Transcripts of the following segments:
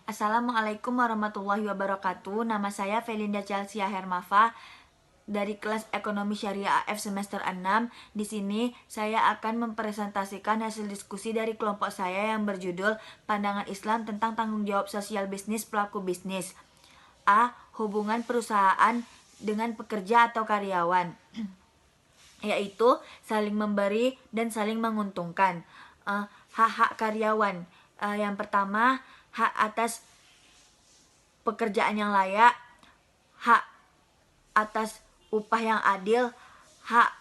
Assalamualaikum warahmatullahi wabarakatuh. Nama saya Felinda Chelsea Hermafa dari kelas Ekonomi Syariah AF semester 6. Di sini saya akan mempresentasikan hasil diskusi dari kelompok saya yang berjudul Pandangan Islam tentang Tanggung Jawab Sosial Bisnis Pelaku Bisnis. A. Hubungan perusahaan dengan pekerja atau karyawan, yaitu saling memberi dan saling menguntungkan. Hak-hak karyawan. Yang pertama, hak atas pekerjaan yang layak, hak atas upah yang adil, hak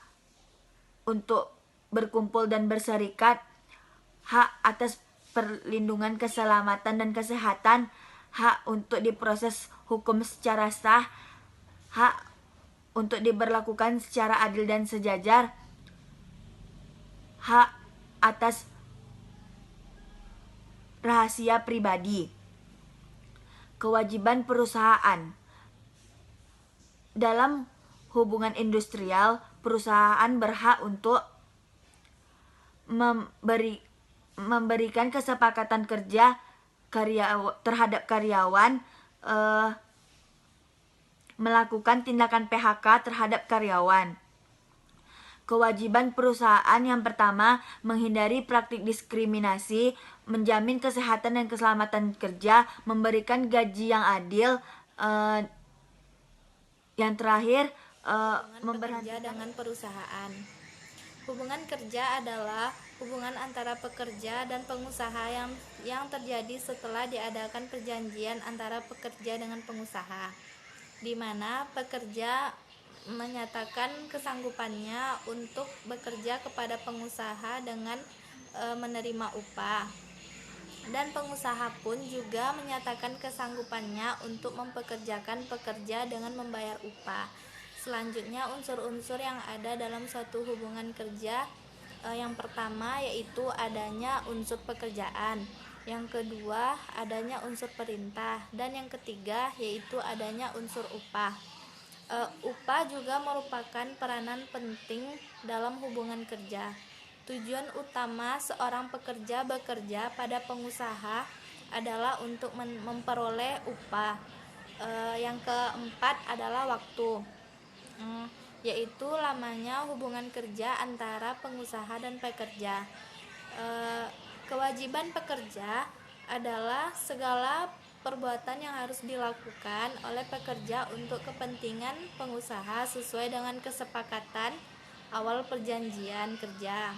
untuk berkumpul dan berserikat, hak atas perlindungan keselamatan dan kesehatan, hak untuk diproses hukum secara sah, hak untuk diberlakukan secara adil dan sejajar, hak atas rahasia pribadi. Kewajiban perusahaan. Dalam hubungan industrial, perusahaan berhak untuk memberikan kesepakatan kerja terhadap karyawan, melakukan tindakan PHK terhadap karyawan. Kewajiban perusahaan yang pertama, menghindari praktik diskriminasi, menjamin kesehatan dan keselamatan kerja, memberikan gaji yang adil, yang terakhir, pekerja dengan perusahaan. Hubungan kerja adalah hubungan antara pekerja dan pengusaha yang terjadi setelah diadakan perjanjian antara pekerja dengan pengusaha, di mana pekerja menyatakan kesanggupannya untuk bekerja kepada pengusaha dengan menerima upah, dan pengusaha pun juga menyatakan kesanggupannya untuk mempekerjakan pekerja dengan membayar upah. Selanjutnya, unsur-unsur yang ada dalam suatu hubungan kerja, yang pertama yaitu adanya unsur pekerjaan, yang kedua adanya unsur perintah, dan yang ketiga yaitu adanya unsur upah. Upah juga merupakan peranan penting dalam hubungan kerja. Tujuan utama seorang pekerja bekerja pada pengusaha adalah untuk memperoleh upah. Yang keempat adalah waktu, yaitu lamanya hubungan kerja antara pengusaha dan pekerja. Kewajiban pekerja adalah segala perbuatan yang harus dilakukan oleh pekerja untuk kepentingan pengusaha sesuai dengan kesepakatan awal perjanjian kerja.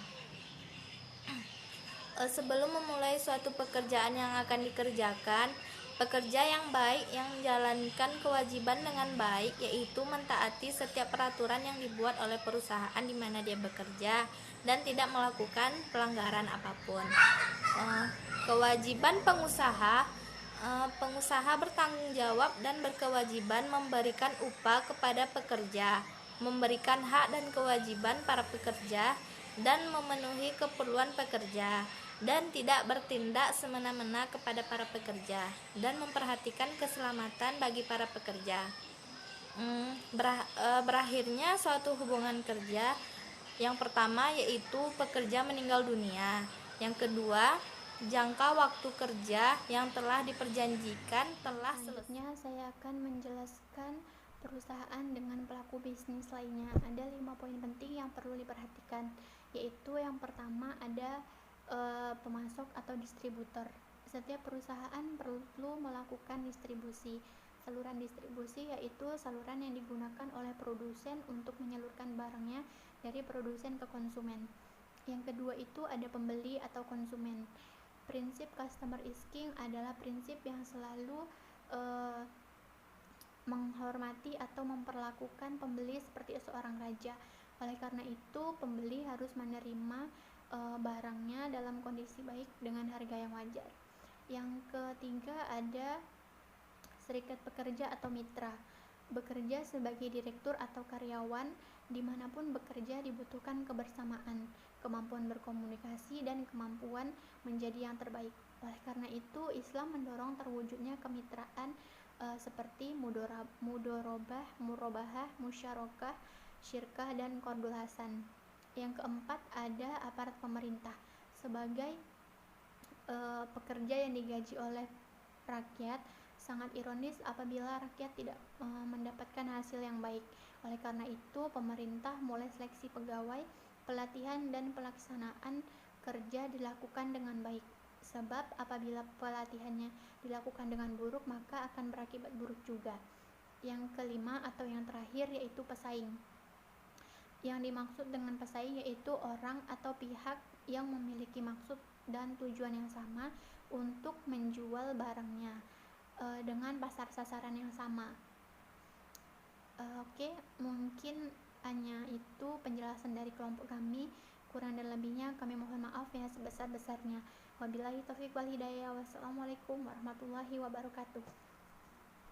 Sebelum memulai suatu pekerjaan yang akan dikerjakan, pekerja yang baik yang menjalankan kewajiban dengan baik, yaitu mentaati setiap peraturan yang dibuat oleh perusahaan di mana dia bekerja dan tidak melakukan pelanggaran apapun. Kewajiban pengusaha, pengusaha bertanggung jawab dan berkewajiban memberikan upah kepada pekerja, memberikan hak dan kewajiban para pekerja, dan memenuhi keperluan pekerja, dan tidak bertindak semena-mena kepada para pekerja, dan memperhatikan keselamatan bagi para pekerja. Berakhirnya suatu hubungan kerja, yang pertama yaitu pekerja meninggal dunia, yang kedua jangka waktu kerja yang telah diperjanjikan telah selesai. Selanjutnya saya akan menjelaskan perusahaan dengan pelaku bisnis lainnya. Ada 5 poin penting yang perlu diperhatikan, yaitu yang pertama ada pemasok atau distributor. Setiap perusahaan perlu melakukan distribusi. Saluran distribusi yaitu saluran yang digunakan oleh produsen untuk menyalurkan barangnya dari produsen ke konsumen. Yang kedua itu ada pembeli atau konsumen. Prinsip customer is king adalah prinsip yang selalu menghormati atau memperlakukan pembeli seperti seorang raja. Oleh karena itu, pembeli harus menerima barangnya dalam kondisi baik dengan harga yang wajar. Yang ketiga ada serikat pekerja atau mitra. Bekerja sebagai direktur atau karyawan, dimanapun bekerja dibutuhkan kebersamaan, kemampuan berkomunikasi, dan kemampuan menjadi yang terbaik. Oleh karena itu, Islam mendorong terwujudnya kemitraan seperti mudorobah, murobahah, musyarakah, syirkah, dan qardul hasan. Yang keempat ada aparat pemerintah. Sebagai pekerja yang digaji oleh rakyat. Sangat ironis apabila rakyat tidak mendapatkan hasil yang baik. Oleh karena itu, pemerintah mulai seleksi pegawai, pelatihan dan pelaksanaan kerja dilakukan dengan baik. Sebab apabila pelatihannya dilakukan dengan buruk, maka akan berakibat buruk juga. Yang kelima atau yang terakhir yaitu pesaing. Yang dimaksud dengan pesaing yaitu orang atau pihak yang memiliki maksud dan tujuan yang sama untuk menjual barangnya dengan pasar sasaran yang sama. Oke, mungkin hanya itu penjelasan dari kelompok kami. Kurang dan lebihnya kami mohon maaf ya sebesar-besarnya. Wabillahi taufiq wal hidayah. Wassalamualaikum warahmatullahi wabarakatuh.